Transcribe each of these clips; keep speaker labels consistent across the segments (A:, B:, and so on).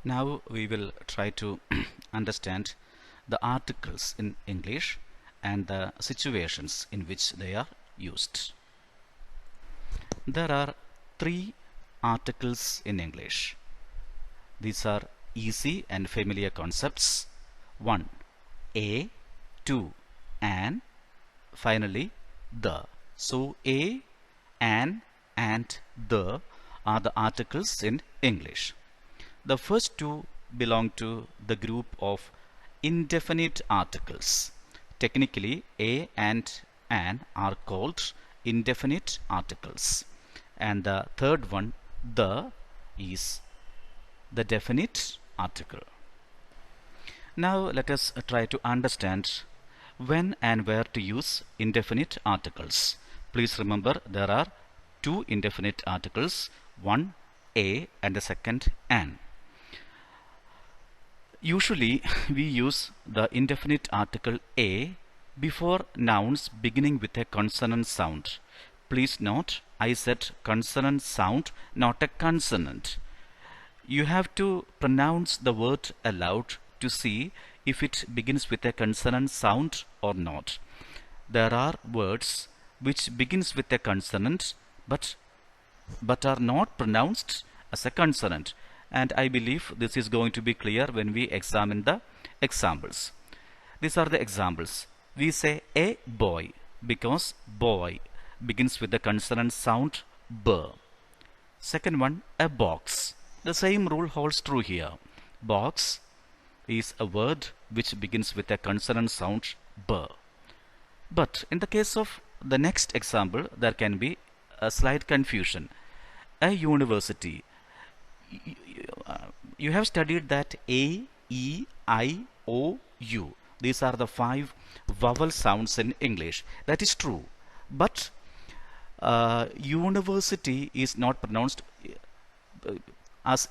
A: Now we will try to understand the articles in English and the situations in which they are used. There are three articles in English. These are easy and familiar concepts. 1. A, 2, an, finally the. So a, an, and the are the articles in English. The first two belong to the group of indefinite articles. Technically, a and an are called indefinite articles, and the third one, the, is the definite article. Now let us try to understand when and where to use indefinite articles. Please remember there are two indefinite articles, one a and the second an. Usually we use the indefinite article a before nouns beginning with a consonant sound. Please note, I said consonant sound, not a consonant. You have to pronounce the word aloud to see if it begins with a consonant sound or not. There are words which begins with a consonant but are not pronounced as a consonant, and I believe this is going to be clear when we examine the examples. These are the examples. We say a boy because boy begins with the consonant sound b. Second one, a box. The same rule holds true here. Box is a word which begins with a consonant sound b. But in the case of the next example, there can be a slight confusion. A university. You have studied that A, E, I, O, U. These are the 5 vowel sounds in English. That is true. But university is not pronounced as.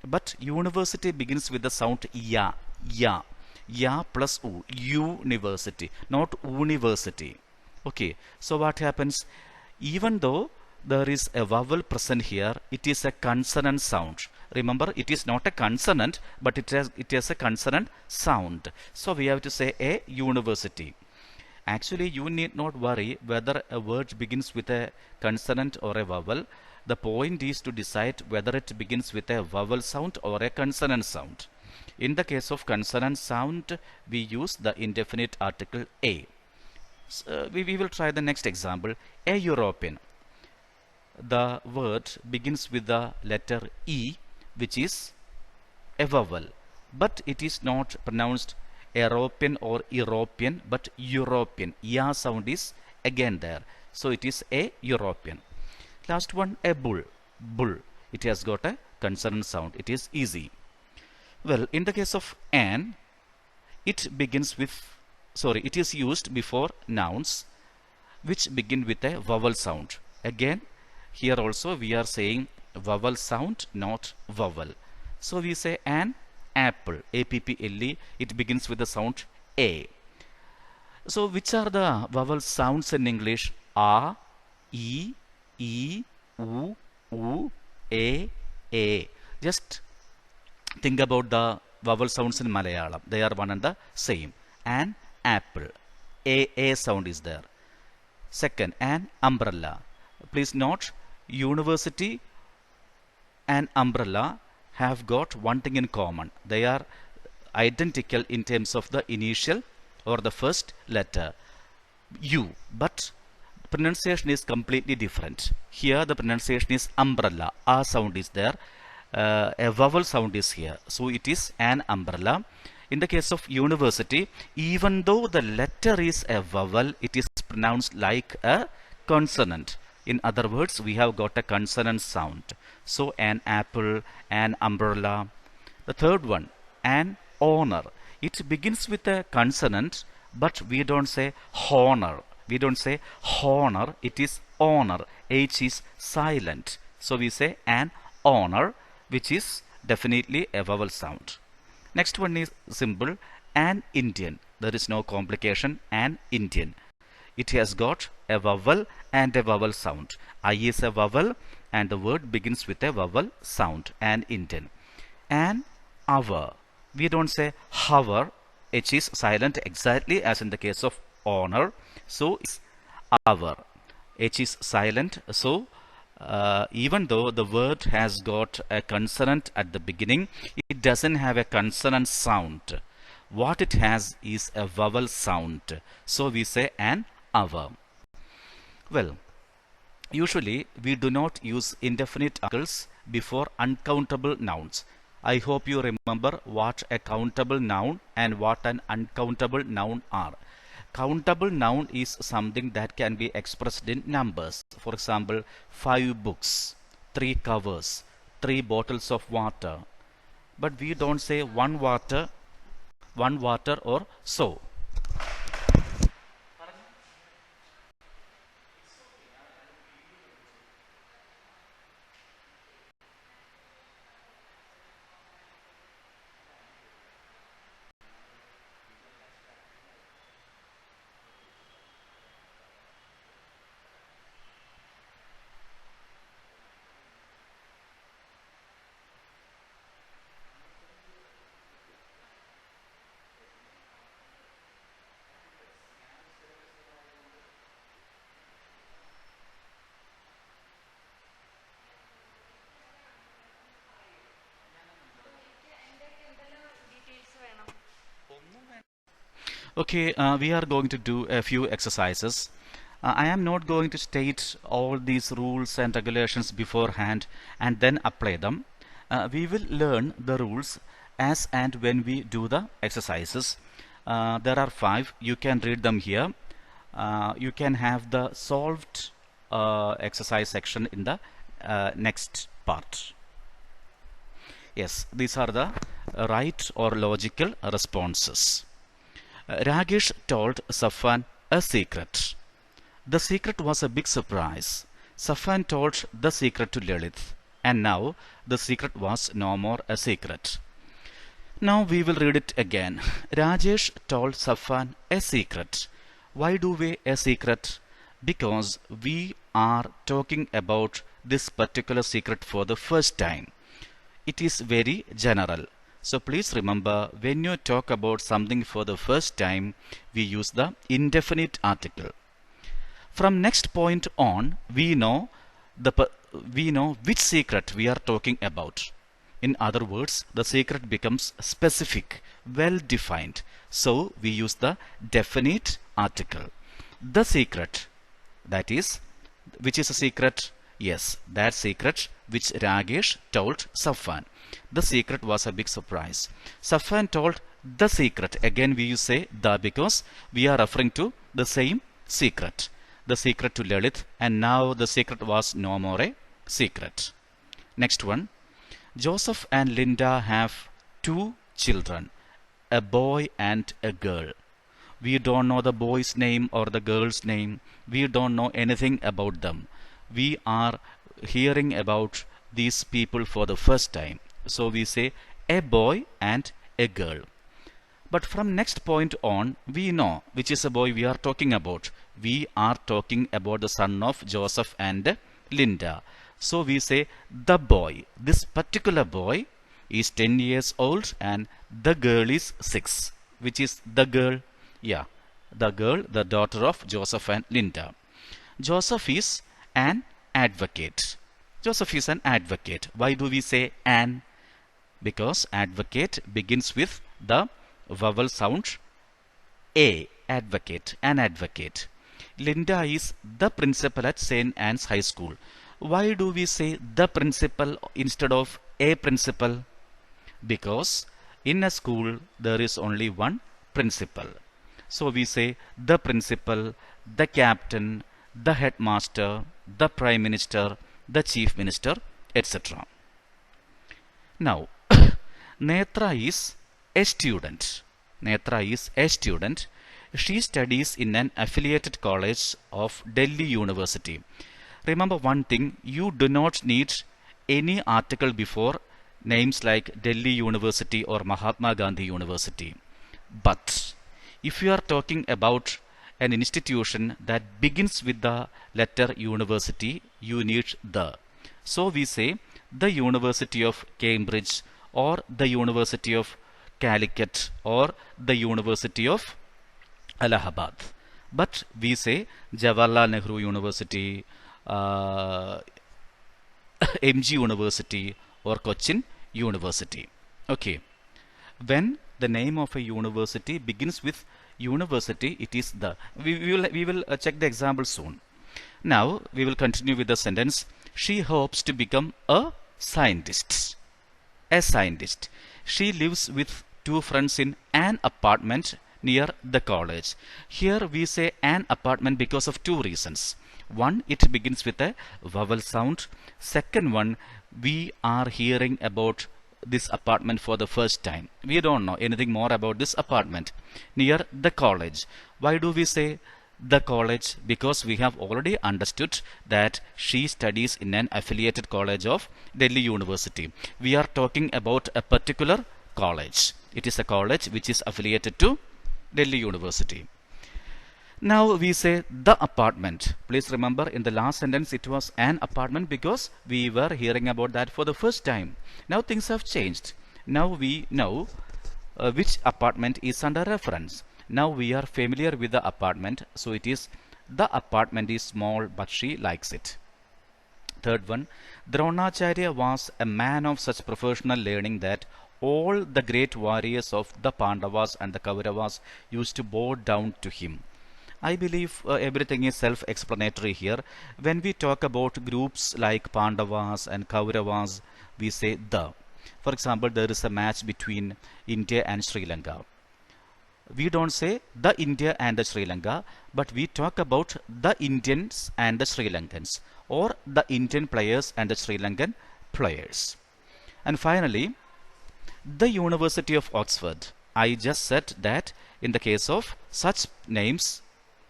A: But university begins with the sound ya, ya, ya plus u. University, not university. Okay. So what happens? Even though there is a vowel present here, it is a consonant sound. Remember, it is not a consonant, but it has a consonant sound. So we have to say a university. Actually, you need not worry whether a word begins with a consonant or a vowel. The point is to decide whether it begins with a vowel sound or a consonant sound. In the case of consonant sound, we use the indefinite article a. We will try the next example. A European. The word begins with the letter E, which is a vowel, but it is not pronounced European or European, but European. Ya sound is again there. So it is a European. Last one, a bull. Bull. It has got a consonant sound. It is easy. Well, in the case of an, it is used before nouns which begin with a vowel sound. Again, here also we are saying vowel sound, not vowel. So we say an apple, A-P-P-L-E. It begins with the sound A. So which are the vowel sounds in English? A, E, E, U, U, A. Just think about the vowel sounds in Malayalam. They are one and the same. An apple. A sound is there. Second, an umbrella. Please note, university and umbrella have got one thing in common. They are identical in terms of the initial or the first letter U, but pronunciation is completely different. Here the pronunciation is umbrella. A sound is there. A vowel sound is here. So it is an umbrella. In the case of university, even though the letter is a vowel, it is pronounced like a consonant. In other words, we have got a consonant sound. So an apple, an umbrella. The third one, an honor. It begins with a consonant, but we don't say honor. We don't say honor. It is honor. H is silent. So we say an honor, which is definitely a vowel sound. Next one is simple, an Indian. There is no complication, an Indian. It has got a vowel and a vowel sound. I is a vowel and the word begins with a vowel sound, an Indian. an hour. We don't say hour. H is silent exactly as in the case of honor. So it's hour. H is silent. So even though the word has got a consonant at the beginning, it doesn't have a consonant sound. What it has is a vowel sound. So we say an hour. Well, usually we do not use indefinite articles before uncountable nouns. I hope you remember what a countable noun and what an uncountable noun are. Countable noun is something that can be expressed in numbers. For example, 5 books, 3 covers, 3 bottles of water. But we don't say one water or so. Okay, we are going to do a few exercises. I am not going to state all these rules and regulations beforehand and then apply them. We will learn the rules as and when we do the exercises. There are 5. You can read them here. You can have the solved exercise section in the next part. Yes, these are the right or logical responses. Ragesh told Safwan a secret. The secret was a big surprise. Safwan told the secret to Lilith, and now the secret was no more a secret. Now we will read it again. Rajesh told Safwan a secret. Why do we a secret? Because we are talking about this particular secret for the first time. It is very general. So please remember, when you talk about something for the first time, we use the indefinite article. From next point on, we know which secret we are talking about. In other words, the secret becomes specific, well defined. So we use the definite article. The secret, that is, which is a secret? Yes, that secret which Ragesh told Safwan. The secret was a big surprise. Safwan told the secret. Again we say the because we are referring to the same secret. The secret to Lilith, and now the secret was no more a secret. Next one. Joseph and Linda have 2 children, a boy and a girl. We don't know the boy's name or the girl's name. We don't know anything about them. We are hearing about these people for the first time. So we say a boy and a girl. But from next point on, we know which is a boy we are talking about. We are talking about the son of Joseph and Linda. So we say the boy. This particular boy is 10 years old and the girl is 6. Which is the girl? Yeah, the girl, the daughter of Joseph and Linda. Joseph is an advocate. Joseph is an advocate. Why do we say an? Because advocate begins with the vowel sound A. Advocate, an advocate. Linda is the principal at St. Anne's High School. Why do we say the principal instead of a principal? Because in a school there is only one principal. So we say the principal, the captain, the headmaster, the prime minister, the chief minister, etc. Now, Netra is a student. Netra is a student. She studies in an affiliated college of Delhi University. Remember one thing, you do not need any article before names like Delhi University or Mahatma Gandhi University. But if you are talking about an institution that begins with the letter university, you need the. So we say the University of Cambridge or the University of Calicut, or the University of Allahabad. But we say Jawaharlal Nehru University, MG University, or Cochin University. Okay. When the name of a university begins with university, it is the. We will check the example soon. Now we will continue with the sentence. She hopes to become a scientist. A scientist. She lives with two friends in an apartment near the college. Here we say an apartment because of two reasons. One, it begins with a vowel sound. Second one, we are hearing about this apartment for the first time. We don't know anything more about this apartment near the college. Why do we say the college? Because we have already understood that she studies in an affiliated college of Delhi University. We are talking about a particular college. It is a college which is affiliated to Delhi University. Now we say the apartment. Please remember, in the last sentence it was an apartment because we were hearing about that for the first time. Now things have changed. Now we know which apartment is under reference. Now we are familiar with the apartment, so it is the apartment is small but she likes it. Third one, Dronacharya was a man of such professional learning that all the great warriors of the Pandavas and the Kauravas used to bow down to him. I believe everything is self-explanatory here. When we talk about groups like Pandavas and Kauravas, we say the. For example, there is a match between India and Sri Lanka. We don't say the India and the Sri Lanka, but we talk about the Indians and the Sri Lankans, or the Indian players and the Sri Lankan players. And finally, the University of Oxford. I just said that in the case of such names,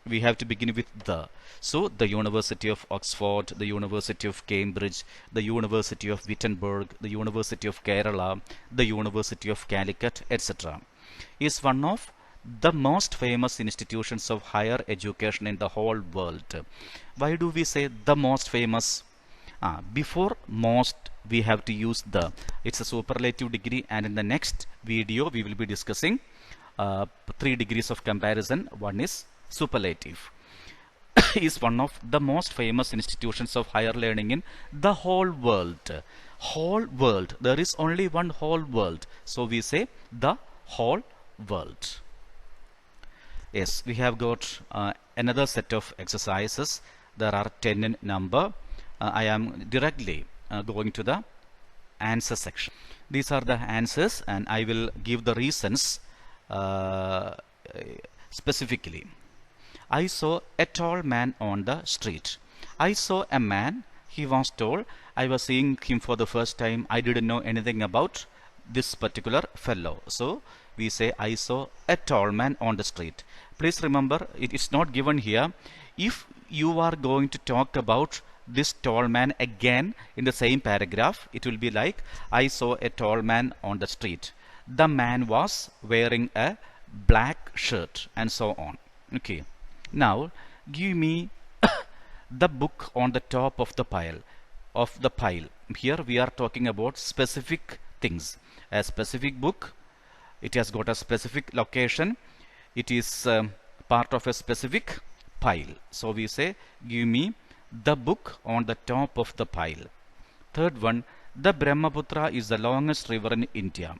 A: we have to begin with the. So the University of Oxford, the University of Cambridge, the University of Wittenberg, the University of Kerala, the University of Calicut, etc. is one of the most famous institutions of higher education in the whole world. Why do we say the most famous? Before most, we have to use the. It's a superlative degree, and in the next video we will be discussing 3 degrees of comparison. One is superlative. Is one of the most famous institutions of higher learning in the whole world. Whole world. There is only one whole world. So we say the whole world. Yes, we have got another set of exercises. There are 10 in number. I am directly going to the answer section. These are the answers, and I will give the reasons specifically. I saw a tall man on the street. I saw a man. He was tall. I was seeing him for the first time. I didn't know anything about this particular fellow. So we say I saw a tall man on the street. Please remember, it is not given here. If you are going to talk about this tall man again in the same paragraph, it will be like I saw a tall man on the street. The man was wearing a black shirt, and so on. Okay. Now give me the book on the top of the pile. Here we are talking about specific things. A specific book, it has got a specific location. It is part of a specific pile. So we say give me the book on the top of the pile. Third one, the Brahmaputra is the longest river in India.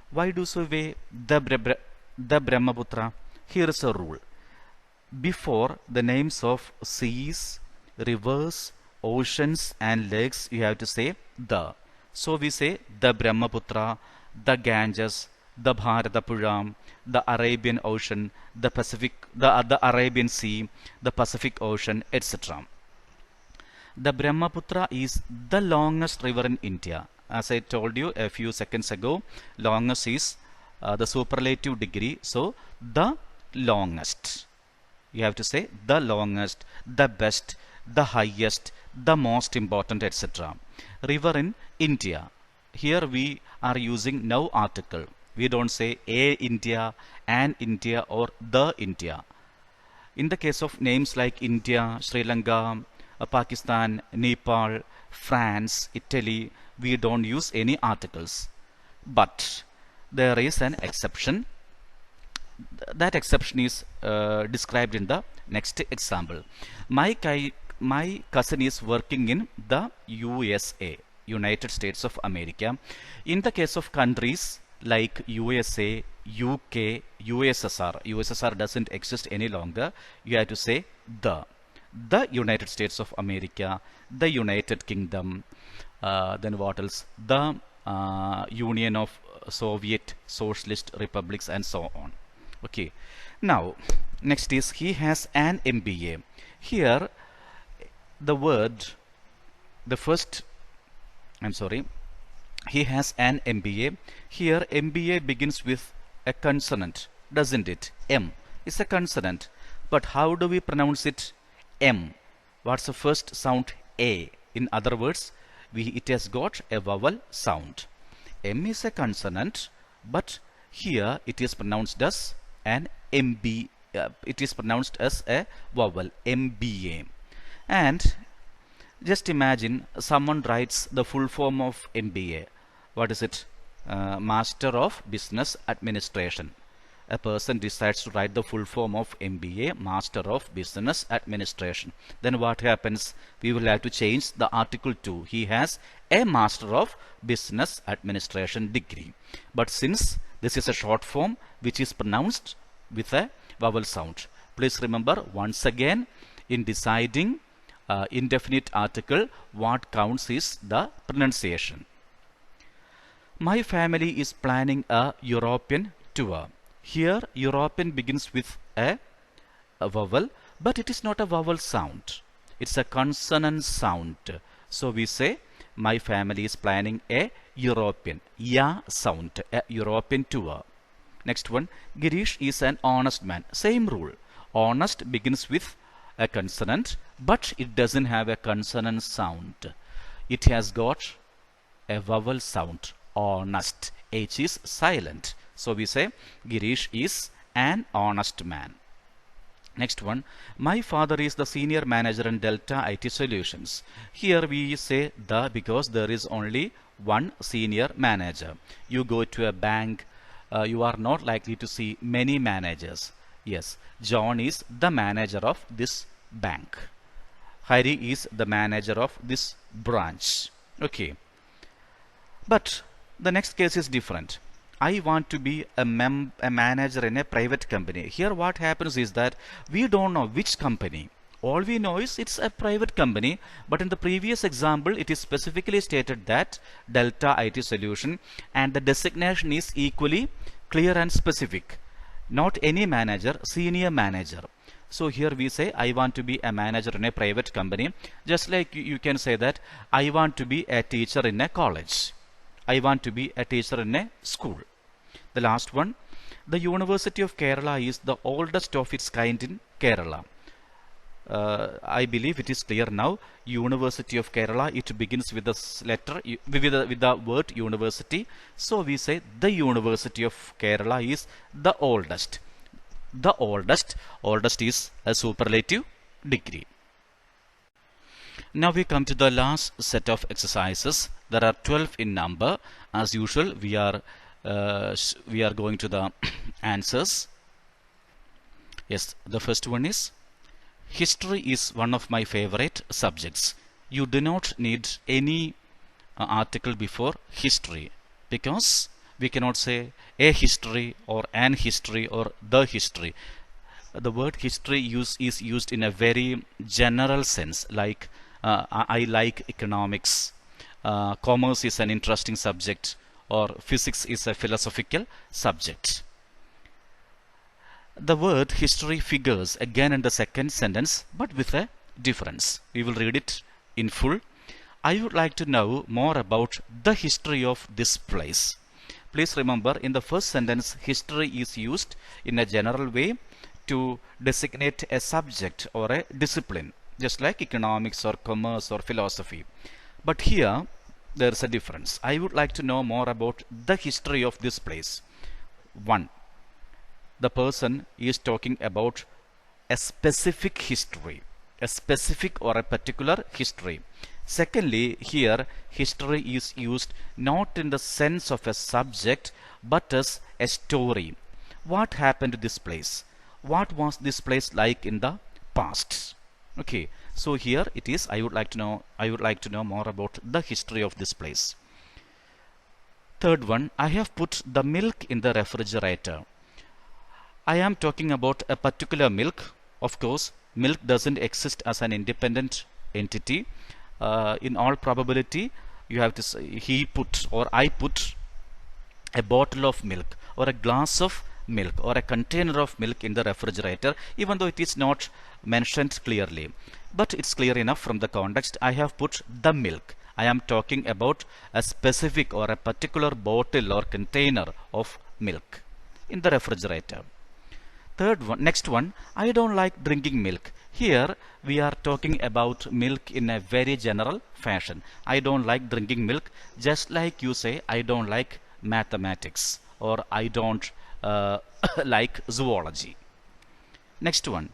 A: Why do so we the Brahmaputra? Here is a rule. Before the names of seas, rivers, oceans and lakes, you have to say the. So we say the Brahmaputra, the Ganges, the Bharatapuzha, the Arabian Ocean, the Pacific, the Arabian Sea, the Pacific Ocean, etc. The Brahmaputra is the longest river in India. As I told you a few seconds ago, longest is the superlative degree. So the longest. You have to say the longest, the best, the highest, the most important, etc. River in India. Here we are using now article. We don't say a India, an India, or the India. In the case of names like India, Sri Lanka, Pakistan, Nepal, France, Italy, we don't use any articles. But there is an exception. That exception is described in the next example. My cousin is working in the USA, United States of America. In the case of countries like USA, UK, USSR doesn't exist any longer. You have to say the United States of America, the United Kingdom, then what else? The Union of Soviet Socialist Republics, and so on. Okay. Now, next is he has an MBA. Here, the word, the first, I'm sorry, he has an MBA. Here, MBA begins with a consonant, doesn't it? M is a consonant. But how do we pronounce it? M. What's the first sound? A. In other words, it has got a vowel sound. M is a consonant, but here it is pronounced as an MB. It is pronounced as a vowel, MBA. And just imagine someone writes the full form of MBA. What is it? Master of Business Administration. A person decides to write the full form of MBA, Master of Business Administration. Then what happens? We will have to change the article to he has a Master of Business Administration degree. But since this is a short form which is pronounced with a vowel sound, please remember once again, in deciding indefinite article, what counts is the pronunciation. My family is planning a European tour. Here, European begins with a vowel, but it is not a vowel sound. It's a consonant sound. So we say, my family is planning a European, ya sound, a European tour. Next one, Girish is an honest man. Same rule. Honest begins with a consonant, but it doesn't have a consonant sound. It has got a vowel sound. Honest. H is silent. So we say Girish is an honest man. Next one, my father is the senior manager in Delta IT Solutions. Here we say the because there is only one senior manager. You go to a bank, you are not likely to see many managers. Yes, John is the manager of this bank. Hari is the manager of this branch. Okay. But the next case is different. I want to be a manager in a private company. Here what happens is that we don't know which company. All we know is it's a private company, but in the previous example it is specifically stated that Delta IT Solution, and the designation is equally clear and specific. Not any manager, senior manager. So here we say I want to be a manager in a private company. Just like you can say that I want to be a teacher in a college. I want to be a teacher in a school. The last one, the University of Kerala is the oldest of its kind in Kerala. I believe it is clear now. University of Kerala, it begins with the letter with the word university. So we say the University of Kerala is the oldest. The oldest is a superlative degree. Now we come to the last set of exercises. There are 12 in number. As usual, we are going to the answers. Yes, the first one is history is one of my favorite subjects. You do not need any article before history, because we cannot say a history or an history or the history. The word history is used in a very general sense, like I like economics, commerce is an interesting subject, or physics is a philosophical subject. The word history figures again in the second sentence, but with a difference. We will read it in full. I would like to know more about the history of this place. Please remember, in the first sentence, history is used in a general way to designate a subject or a discipline, just like economics or commerce or philosophy. But here, there is a difference. I would like to know more about the history of this place. 1. The person is talking about a specific history, a specific or a particular history. Secondly, here history is used not in the sense of a subject but as a story. What happened to this place? What was this place like in the past? Okay, so here it is. I would like to know more about the history of this place. Third one, I have put the milk in the refrigerator. I am talking about a particular milk. Of course, milk doesn't exist as an independent entity. In all probability, you have to say he put or I put a bottle of milk or a glass of milk or a container of milk in the refrigerator, even though it is not mentioned clearly. But it's clear enough from the context. I have put the milk. I am talking about a specific or a particular bottle or container of milk in the refrigerator. Third one, next one, I don't like drinking milk. Here we are talking about milk in a very general fashion. I don't like drinking milk, just like you say I don't like mathematics or I don't like zoology. Next one,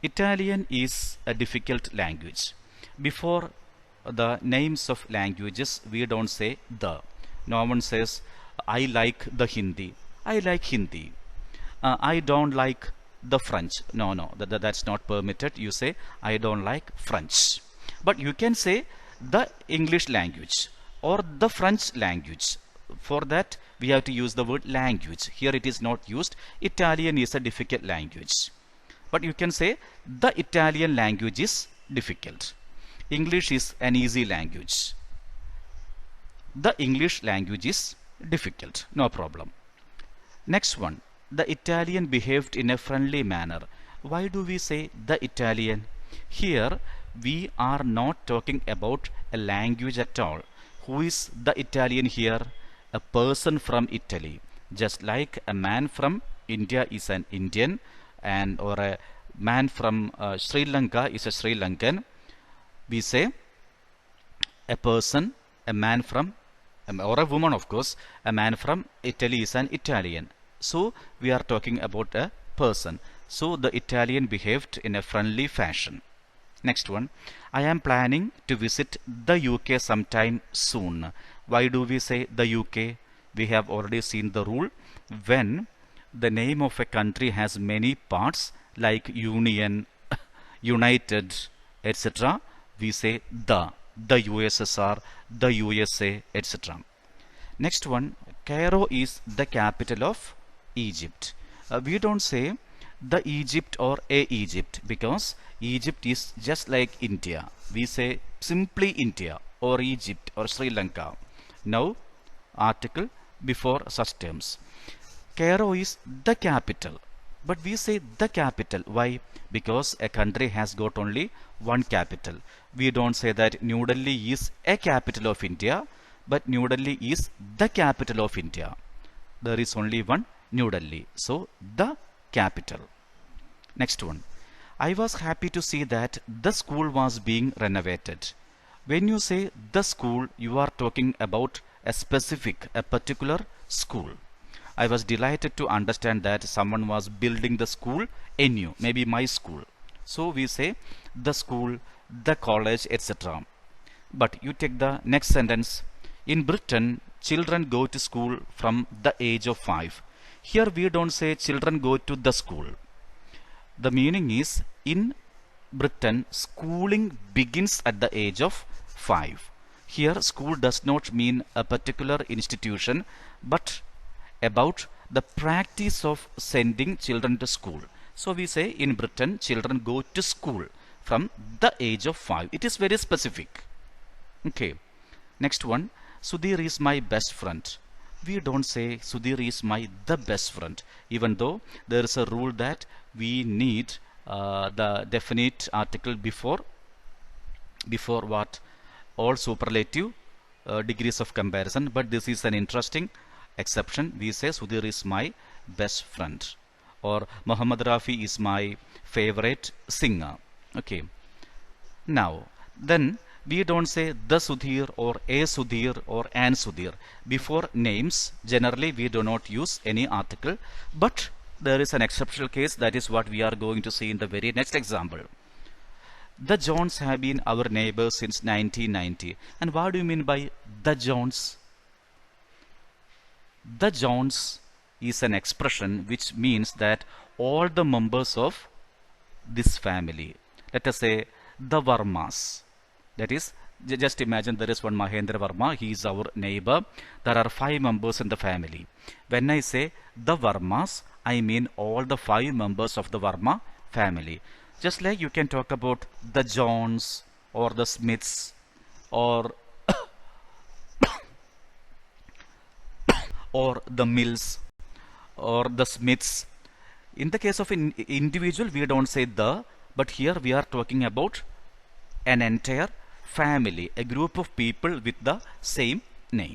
A: Italian is a difficult language. Before the names of languages, we don't say the. No one says I like the Hindi. I like Hindi. I don't like the French. No, that's not permitted. You say I don't like French. But you can say the English language or the French language. For that we have to use the word language. Here it is not used. Italian is a difficult language. But you can say the Italian language is difficult. English is an easy language. The English language is difficult. No problem. Next one. The Italian behaved in a friendly manner. Why do we say the Italian? Here we are not talking about a language at all. Who is the Italian here? A person from Italy. Just like a man from India is an Indian and or a man from Sri Lanka is a Sri Lankan. We say a person, a man from or a woman, of course, a man from Italy is an Italian. So we are talking about a person. So the Italian behaved in a friendly fashion. Next one, I am planning to visit the UK sometime soon. Why do we say the UK? We have already seen the rule. When the name of a country has many parts like Union, United, etc., we say the USSR, the USA, etc. Next one, Cairo is the capital of Egypt. We don't say the Egypt or a Egypt because Egypt is just like India. We say simply India or Egypt or Sri Lanka. Now article before such terms. Cairo is the capital. But we say the capital. Why? Because a country has got only one capital. We don't say that New Delhi is a capital of India, but New Delhi is the capital of India. There is only one New Delhi. So the capital. Next one. I was happy to see that the school was being renovated. When you say the school, you are talking about a specific, a particular school. I was delighted to understand that someone was building the school anew, maybe my school. So we say the school, the college, etc. But you take the next sentence. In Britain, children go to school from the age of 5. Here we don't say children go to the school. The meaning is in Britain, schooling begins at the age of 5. Here school does not mean a particular institution, but about the practice of sending children to school. So we say in Britain children go to school from the age of 5. It is very specific. Okay. Next one, Sudhir is my best friend. We don't say Sudhir is my the best friend, even though there is a rule that we need the definite article before what all superlative degrees of comparison. But this is an interesting exception. We say Sudhir is my best friend or Muhammad Rafi is my favorite singer. Okay. Now then we don't say the Sudhir or a Sudhir or an Sudhir. Before names generally we do not use any article, but there is an exceptional case. That is what we are going to see in the very next example. The Johns have been our neighbors since 1990. And what do you mean by the Johns? The Johns is an expression which means that all the members of this family, let us say the Varmas, that is, just imagine there is one Mahendra Varma, he is our neighbor. There are 5 members in the family. When I say the Varmas, I mean all the 5 members of the Varma family. Just like you can talk about the Johns or the Smiths or the Mills or the Smiths. In the case of an individual, we don't say the, but here we are talking about an entire family, a group of people with the same name.